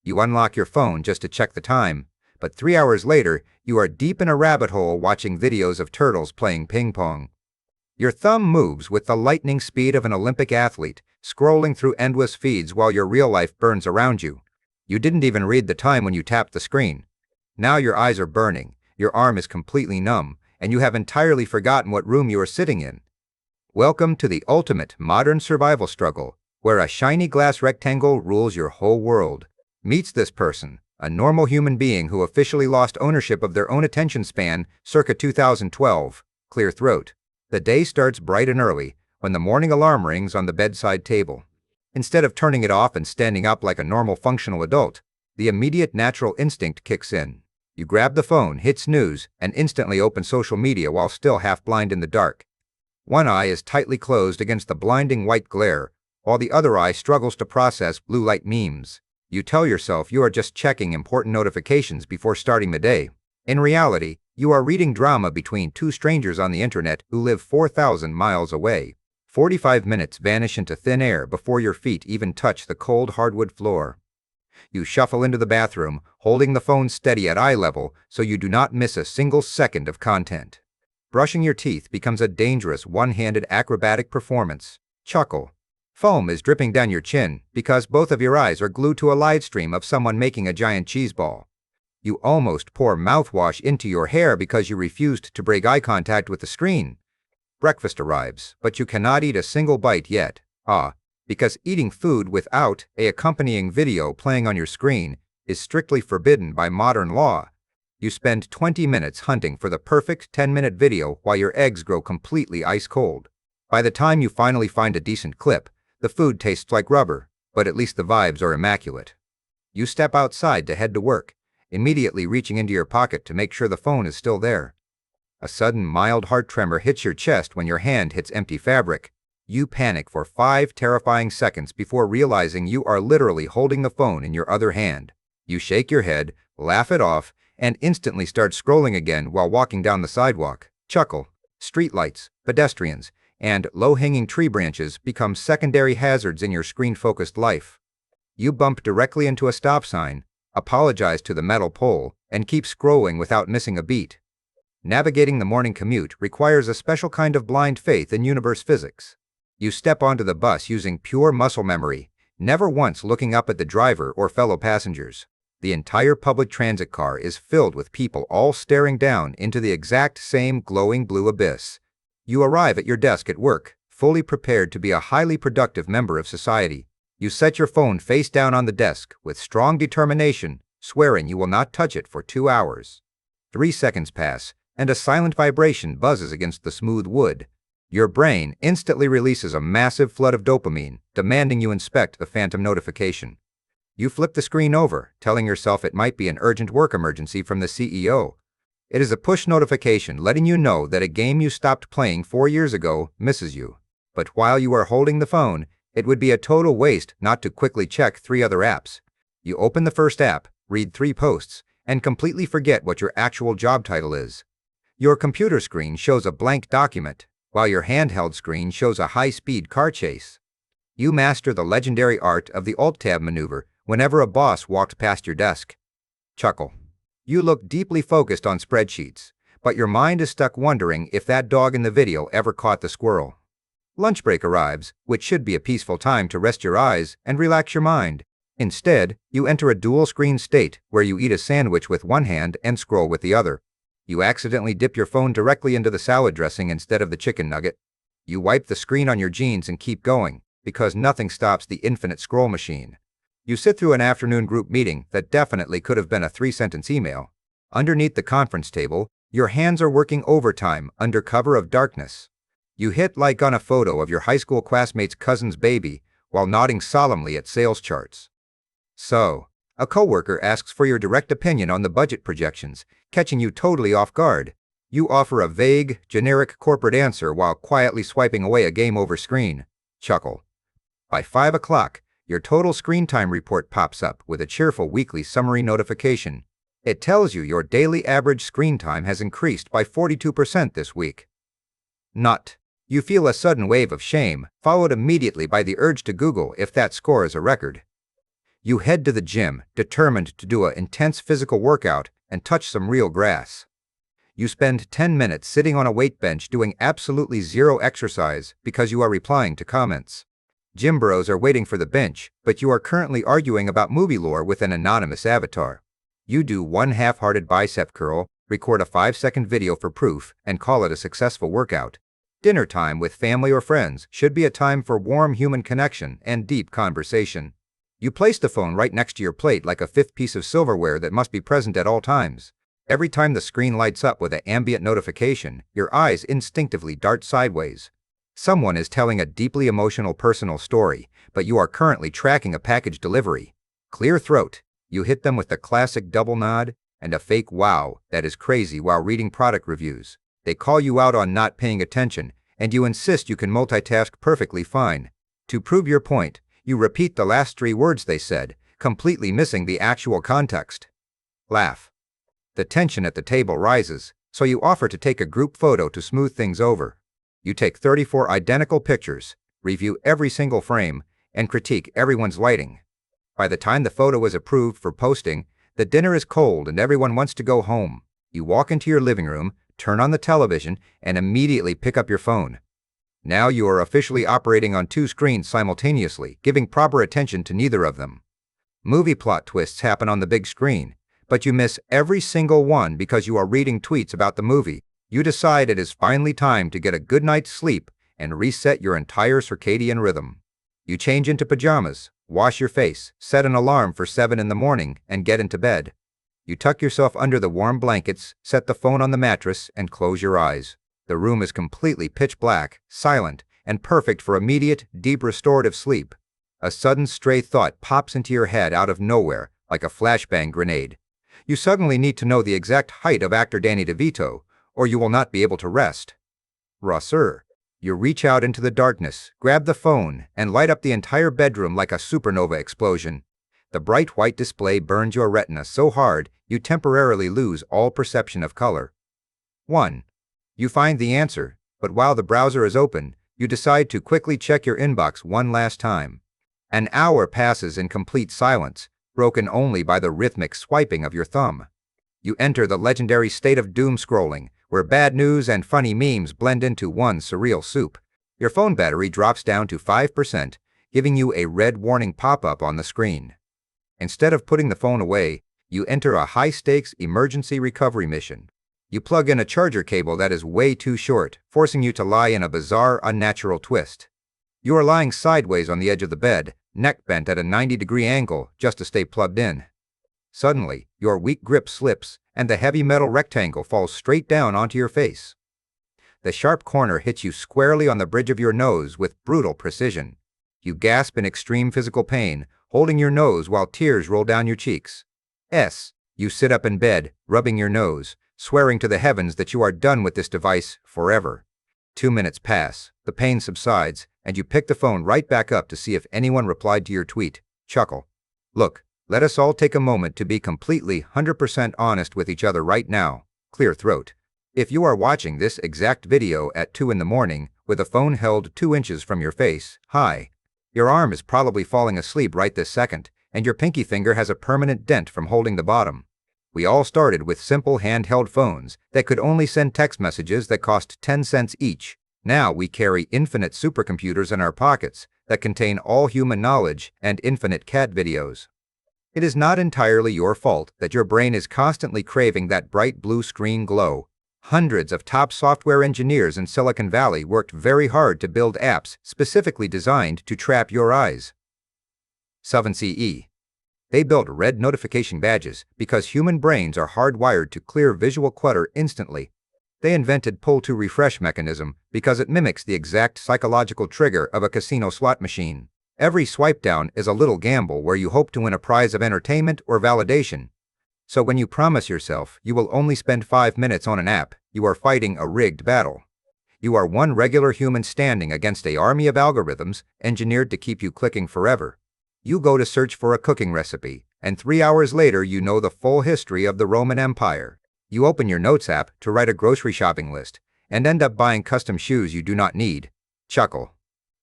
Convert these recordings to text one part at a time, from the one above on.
You unlock your phone just to check the time, but 3 hours later, you are deep in a rabbit hole watching videos of turtles playing ping pong. Your thumb moves with the lightning speed of an Olympic athlete, scrolling through endless feeds while your real life burns around you. You didn't even read the time when you tapped the screen. Now your eyes are burning, your arm is completely numb, and you have entirely forgotten what room you are sitting in. Welcome to the ultimate modern survival struggle, where a shiny glass rectangle rules your whole world. Meets this person, a normal human being who officially lost ownership of their own attention span circa 2012, clear throat. The day starts bright and early, when the morning alarm rings on the bedside table. Instead of turning it off and standing up like a normal functional adult, the immediate natural instinct kicks in. You grab the phone, hit snooze, and instantly open social media while still half blind in the dark. One eye is tightly closed against the blinding white glare, while the other eye struggles to process blue light memes. You tell yourself you are just checking important notifications before starting the day. In reality, you are reading drama between two strangers on the internet who live 4,000 miles away. 45 minutes vanish into thin air before your feet even touch the cold hardwood floor. You shuffle into the bathroom, holding the phone steady at eye level so you do not miss a single second of content. Brushing your teeth becomes a dangerous one-handed acrobatic performance. Chuckle. Foam is dripping down your chin because both of your eyes are glued to a live stream of someone making a giant cheese ball. You almost pour mouthwash into your hair because you refused to break eye contact with the screen. Breakfast arrives, but you cannot eat a single bite yet. Because eating food without an accompanying video playing on your screen is strictly forbidden by modern law. You spend 20 minutes hunting for the perfect 10-minute video while your eggs grow completely ice cold. By the time you finally find a decent clip, the food tastes like rubber, but at least the vibes are immaculate. You step outside to head to work, immediately reaching into your pocket to make sure the phone is still there. A sudden mild heart tremor hits your chest when your hand hits empty fabric. You panic for 5 terrifying seconds before realizing you are literally holding the phone in your other hand. You shake your head, laugh it off, and instantly start scrolling again while walking down the sidewalk. Chuckle. Streetlights, pedestrians, and low-hanging tree branches become secondary hazards in your screen-focused life. You bump directly into a stop sign, apologize to the metal pole, and keep scrolling without missing a beat. Navigating the morning commute requires a special kind of blind faith in universe physics. You step onto the bus using pure muscle memory, never once looking up at the driver or fellow passengers. The entire public transit car is filled with people all staring down into the exact same glowing blue abyss. You arrive at your desk at work, fully prepared to be a highly productive member of society. You set your phone face down on the desk with strong determination, swearing you will not touch it for 2 hours. 3 seconds pass, and a silent vibration buzzes against the smooth wood. Your brain instantly releases a massive flood of dopamine, demanding you inspect the phantom notification. You flip the screen over, telling yourself it might be an urgent work emergency from the CEO. It is a push notification letting you know that a game you stopped playing 4 years ago misses you. But while you are holding the phone, it would be a total waste not to quickly check 3 other apps. You open the first app, read 3 posts, and completely forget what your actual job title is. Your computer screen shows a blank document, while your handheld screen shows a high-speed car chase. You master the legendary art of the Alt-Tab maneuver whenever a boss walked past your desk. Chuckle. You look deeply focused on spreadsheets, but your mind is stuck wondering if that dog in the video ever caught the squirrel. Lunch break arrives, which should be a peaceful time to rest your eyes and relax your mind. Instead, you enter a dual-screen state where you eat a sandwich with one hand and scroll with the other. You accidentally dip your phone directly into the salad dressing instead of the chicken nugget. You wipe the screen on your jeans and keep going, because nothing stops the infinite scroll machine. You sit through an afternoon group meeting that definitely could have been a 3-sentence email. Underneath the conference table, your hands are working overtime under cover of darkness. You hit like on a photo of your high school classmate's cousin's baby while nodding solemnly at sales charts. So, a coworker asks for your direct opinion on the budget projections, catching you totally off guard. You offer a vague, generic corporate answer while quietly swiping away a game over screen. Chuckle. By 5 o'clock, your total screen time report pops up with a cheerful weekly summary notification. It tells you your daily average screen time has increased by 42% this week. Not. You feel a sudden wave of shame, followed immediately by the urge to Google if that score is a record. You head to the gym, determined to do an intense physical workout and touch some real grass. You spend 10 minutes sitting on a weight bench doing absolutely zero exercise because you are replying to comments. Gym bros are waiting for the bench, but you are currently arguing about movie lore with an anonymous avatar. You do one half-hearted bicep curl, record a 5-second video for proof, and call it a successful workout. Dinner time with family or friends should be a time for warm human connection and deep conversation. You place the phone right next to your plate like a fifth piece of silverware that must be present at all times. Every time the screen lights up with an ambient notification, your eyes instinctively dart sideways. Someone is telling a deeply emotional personal story, but you are currently tracking a package delivery. Clear throat. You hit them with the classic double nod and a fake wow that is crazy while reading product reviews. They call you out on not paying attention, and you insist you can multitask perfectly fine. To prove your point, you repeat the last 3 words they said, completely missing the actual context. Laugh. The tension at the table rises, so you offer to take a group photo to smooth things over. You take 34 identical pictures, review every single frame, and critique everyone's lighting. By the time the photo is approved for posting, the dinner is cold and everyone wants to go home. You walk into your living room, turn on the television, and immediately pick up your phone. Now you are officially operating on 2 screens simultaneously, giving proper attention to neither of them. Movie plot twists happen on the big screen, but you miss every single one because you are reading tweets about the movie. You decide it is finally time to get a good night's sleep and reset your entire circadian rhythm. You change into pajamas, wash your face, set an alarm for 7 in the morning, and get into bed. You tuck yourself under the warm blankets, set the phone on the mattress, and close your eyes. The room is completely pitch black, silent, and perfect for immediate, deep restorative sleep. A sudden stray thought pops into your head out of nowhere, like a flashbang grenade. You suddenly need to know the exact height of actor Danny DeVito, or you will not be able to rest. Rossur. You reach out into the darkness, grab the phone, and light up the entire bedroom like a supernova explosion. The bright white display burns your retina so hard you temporarily lose all perception of color. 1. You find the answer, but while the browser is open, you decide to quickly check your inbox one last time. An hour passes in complete silence, broken only by the rhythmic swiping of your thumb. You enter the legendary state of doom scrolling, where bad news and funny memes blend into one surreal soup. Your phone battery drops down to 5%, giving you a red warning pop-up on the screen. Instead of putting the phone away, you enter a high-stakes emergency recovery mission. You plug in a charger cable that is way too short, forcing you to lie in a bizarre, unnatural twist. You are lying sideways on the edge of the bed, neck bent at a 90-degree angle just to stay plugged in. Suddenly, your weak grip slips, and the heavy metal rectangle falls straight down onto your face. The sharp corner hits you squarely on the bridge of your nose with brutal precision. You gasp in extreme physical pain, holding your nose while tears roll down your cheeks. You sit up in bed, rubbing your nose, swearing to the heavens that you are done with this device forever. 2 minutes pass, the pain subsides, and you pick the phone right back up to see if anyone replied to your tweet. Chuckle. Look, let us all take a moment to be completely 100% honest with each other right now. Clear throat. If you are watching this exact video at 2 in the morning with a phone held 2 inches from your face, hi. Your arm is probably falling asleep right this second, and your pinky finger has a permanent dent from holding the bottom. We all started with simple handheld phones that could only send text messages that cost 10 cents each. Now we carry infinite supercomputers in our pockets that contain all human knowledge and infinite cat videos. It is not entirely your fault that your brain is constantly craving that bright blue screen glow. Hundreds of top software engineers in Silicon Valley worked very hard to build apps specifically designed to trap your eyes. 7CE. They built red notification badges because human brains are hardwired to clear visual clutter instantly. They invented pull-to-refresh mechanism because it mimics the exact psychological trigger of a casino slot machine. Every swipe down is a little gamble where you hope to win a prize of entertainment or validation. So when you promise yourself you will only spend 5 minutes on an app, you are fighting a rigged battle. You are one regular human standing against an army of algorithms engineered to keep you clicking forever. You go to search for a cooking recipe, and 3 hours later you know the full history of the Roman Empire. You open your Notes app to write a grocery shopping list, and end up buying custom shoes you do not need. Chuckle.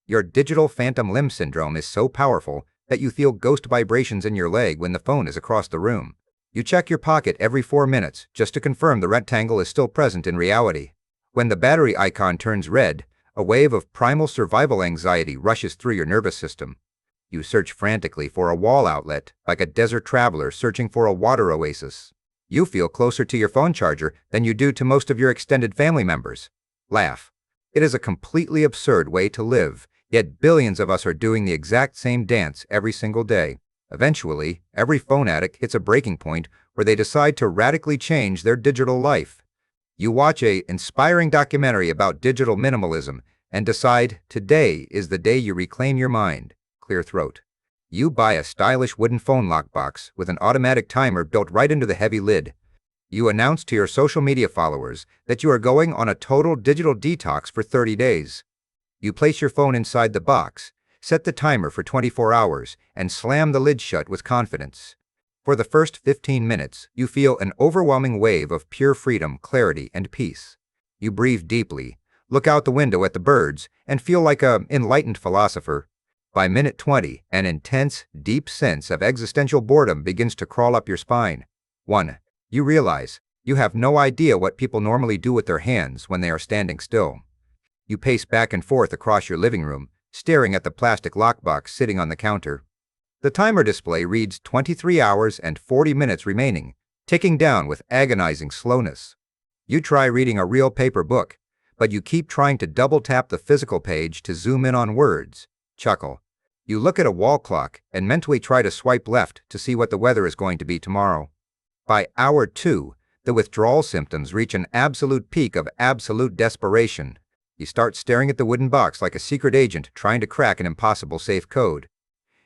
Your digital phantom limb syndrome is so powerful that you feel ghost vibrations in your leg when the phone is across the room. You check your pocket every 4 minutes just to confirm the rectangle is still present in reality. When the battery icon turns red, a wave of primal survival anxiety rushes through your nervous system. You search frantically for a wall outlet, like a desert traveler searching for a water oasis. You feel closer to your phone charger than you do to most of your extended family members. Laugh. It is a completely absurd way to live, yet billions of us are doing the exact same dance every single day. Eventually, every phone addict hits a breaking point where they decide to radically change their digital life. You watch an inspiring documentary about digital minimalism and decide today is the day you reclaim your mind. Clear throat. You buy a stylish wooden phone lockbox with an automatic timer built right into the heavy lid. You announce to your social media followers that you are going on a total digital detox for 30 days. You place your phone inside the box, set the timer for 24 hours, and slam the lid shut with confidence. For the first 15 minutes, you feel an overwhelming wave of pure freedom, clarity, and peace. You breathe deeply, look out the window at the birds, and feel like an enlightened philosopher. By minute 20, an intense, deep sense of existential boredom begins to crawl up your spine. 1. You realize you have no idea what people normally do with their hands when they are standing still. You pace back and forth across your living room, staring at the plastic lockbox sitting on the counter. The timer display reads 23 hours and 40 minutes remaining, ticking down with agonizing slowness. You try reading a real paper book, but you keep trying to double-tap the physical page to zoom in on words. Chuckle. You look at a wall clock and mentally try to swipe left to see what the weather is going to be tomorrow. By hour 2, the withdrawal symptoms reach an absolute peak of absolute desperation. You start staring at the wooden box like a secret agent trying to crack an impossible safe code.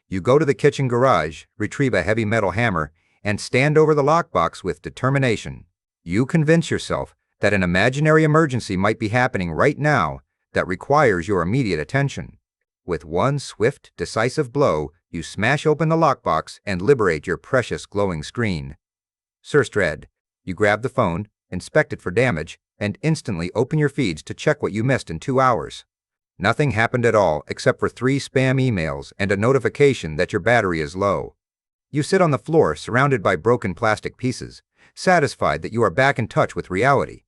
You go to the kitchen garage, retrieve a heavy metal hammer, and stand over the lockbox with determination. You convince yourself that an imaginary emergency might be happening right now that requires your immediate attention. With one swift, decisive blow, you smash open the lockbox and liberate your precious glowing screen. Surstred. You grab the phone, inspect it for damage, and instantly open your feeds to check what you missed in 2 hours. Nothing happened at all except for 3 spam emails and a notification that your battery is low. You sit on the floor surrounded by broken plastic pieces, satisfied that you are back in touch with reality.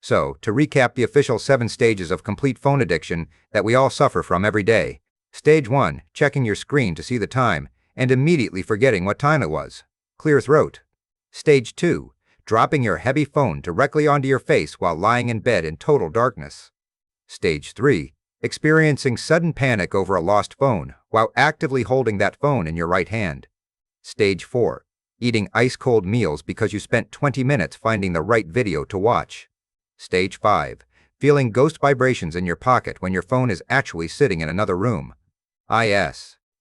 So, to recap the official 7 stages of complete phone addiction that we all suffer from every day. Stage 1, checking your screen to see the time and immediately forgetting what time it was. Clear throat. Stage 2, dropping your heavy phone directly onto your face while lying in bed in total darkness. Stage 3, experiencing sudden panic over a lost phone while actively holding that phone in your right hand. Stage 4, eating ice-cold meals because you spent 20 minutes finding the right video to watch. Stage 5, feeling ghost vibrations in your pocket when your phone is actually sitting in another room.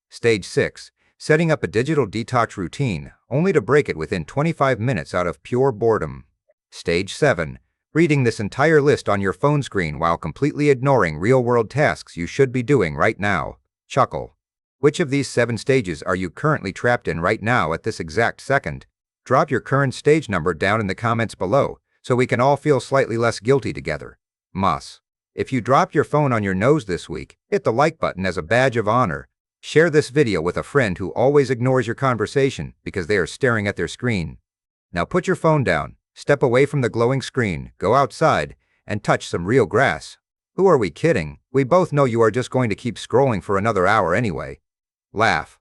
Stage 6, setting up a digital detox routine only to break it within 25 minutes out of pure boredom. Stage 7, reading this entire list on your phone screen while completely ignoring real-world tasks you should be doing right now. Chuckle. Which of these 7 stages are you currently trapped in right now at this exact second? Drop your current stage number down in the comments below so we can all feel slightly less guilty together. Moss. If you dropped your phone on your nose this week, hit the like button as a badge of honor. Share this video with a friend who always ignores your conversation because they are staring at their screen. Now put your phone down, step away from the glowing screen, go outside, and touch some real grass. Who are we kidding? We both know you are just going to keep scrolling for another hour anyway. Laugh.